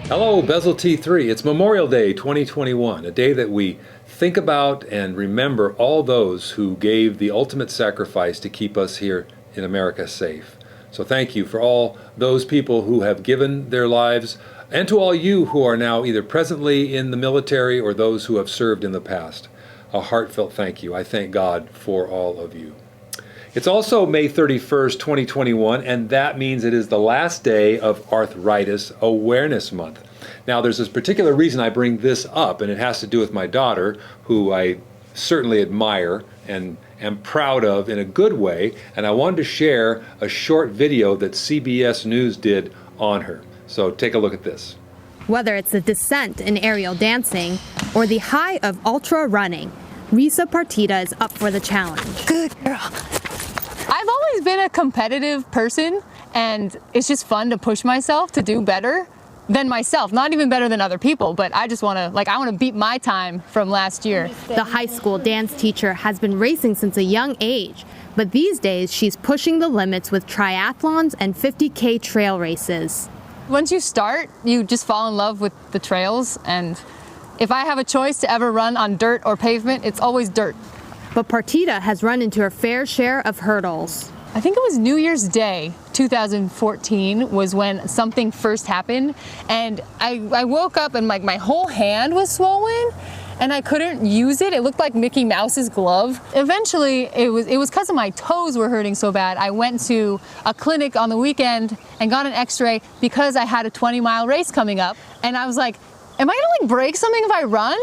Hello, Bezel T3. It's Memorial Day 2021, a day that we think about and remember all those who gave the ultimate sacrifice to keep us here in America safe. So thank you for all those people who have given their lives, and to all you who are now either presently in the military or those who have served in the past. A heartfelt thank you. I thank God for all of you. It's also May 31st, 2021, and that means it is the last day of Arthritis Awareness Month. Now, there's this particular reason I bring this up, and it has to do with my daughter, who I certainly admire and am proud of in a good way, and I wanted to share a short video that CBS News did on her. So take a look at this. Whether it's the descent in aerial dancing or the high of ultra running, Risa Partida is up for the challenge. Good girl. I've always been a competitive person, and it's just fun to push myself to do better than myself. Not even better than other people, but I just want to, I want to beat my time from last year. The high school dance teacher has been racing since a young age, but these days she's pushing the limits with triathlons and 50K trail races. Once you start, you just fall in love with the trails, and if I have a choice to ever run on dirt or pavement, it's always dirt. But Partida has run into her fair share of hurdles. I think it was New Year's Day, 2014, was when something first happened, and I woke up and my whole hand was swollen, and I couldn't use it. It looked like Mickey Mouse's glove. Eventually, it was because of my toes were hurting so bad. I went to a clinic on the weekend and got an x-ray because I had a 20-mile race coming up, and I was like, am I gonna break something if I run?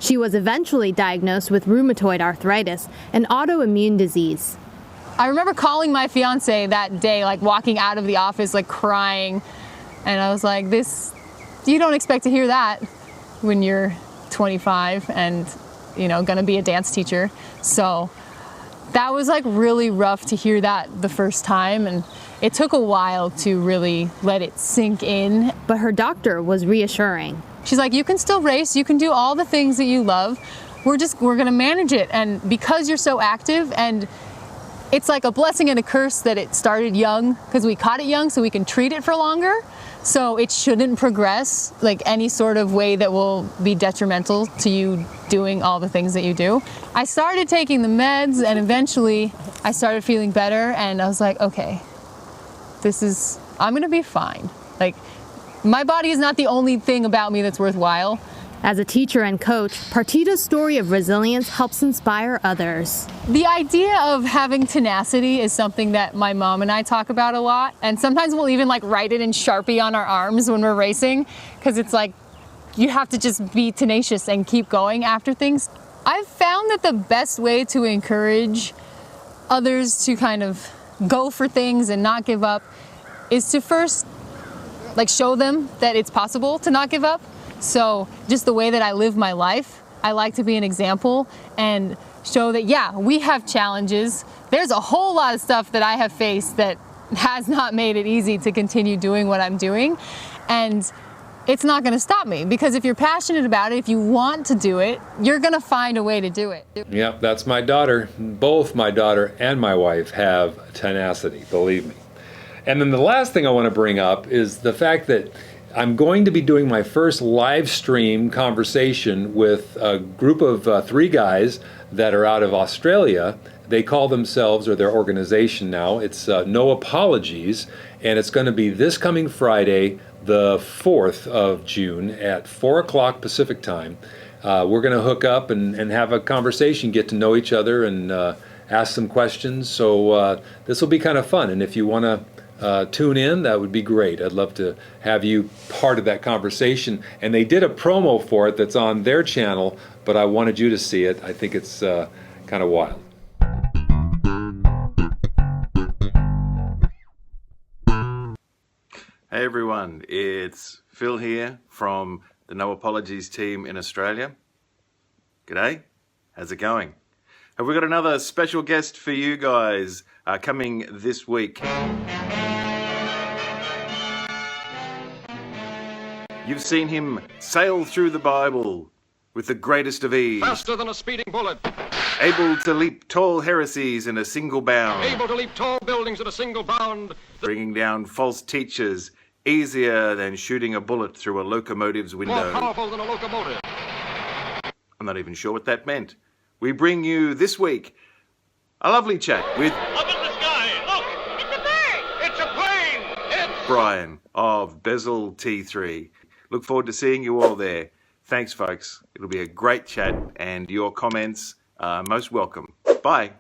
She was eventually diagnosed with rheumatoid arthritis, an autoimmune disease. I remember calling my fiance that day, walking out of the office, crying. And I was like, you don't expect to hear that when you're 25 and, gonna be a dance teacher. So that was really rough to hear that the first time. And it took a while to really let it sink in. But her doctor was reassuring. She's like, you can still race, you can do all the things that you love. We're gonna manage it. And because you're so active, and it's like a blessing and a curse that it started young, because we caught it young so we can treat it for longer. So it shouldn't progress any sort of way that will be detrimental to you doing all the things that you do. I started taking the meds, and eventually I started feeling better, and I was like, okay, I'm gonna be fine. My body is not the only thing about me that's worthwhile. As a teacher and coach, Partida's story of resilience helps inspire others. The idea of having tenacity is something that my mom and I talk about a lot. And sometimes we'll even write it in Sharpie on our arms when we're racing, because it's you have to just be tenacious and keep going after things. I've found that the best way to encourage others to kind of go for things and not give up is to first show them that it's possible to not give up. So just the way that I live my life, I like to be an example and show that, yeah, we have challenges. There's a whole lot of stuff that I have faced that has not made it easy to continue doing what I'm doing. And it's not gonna stop me, because if you're passionate about it, if you want to do it, you're gonna find a way to do it. Yep, that's my daughter. Both my daughter and my wife have tenacity, believe me. And then the last thing I want to bring up is the fact that I'm going to be doing my first live stream conversation with a group of 3 guys that are out of Australia. They call themselves, or their organization now, it's No Apologies, and it's going to be this coming Friday, the 4th of June at 4 o'clock Pacific time. We're going to hook up and have a conversation, get to know each other, and ask some questions. So this will be kind of fun, and if you want to tune in, that would be great. I'd love to have you part of that conversation. And they did a promo for it that's on their channel, but I wanted you to see it. I think it's kind of wild. Hey everyone, it's Phil here from the No Apologies team in Australia. G'day, how's it going? Have we got another special guest for you guys coming this week? You've seen him sail through the Bible, with the greatest of ease. Faster than a speeding bullet. Able to leap tall heresies in a single bound. Able to leap tall buildings at a single bound. Bringing down false teachers easier than shooting a bullet through a locomotive's More window. powerful than a locomotive. I'm not even sure what that meant. We bring you this week a lovely chat with Up in the sky, look! It's a bird! It's a plane! It's... Brian of Bezel T3. Look forward to seeing you all there. Thanks, folks. It'll be a great chat, and your comments are most welcome. Bye.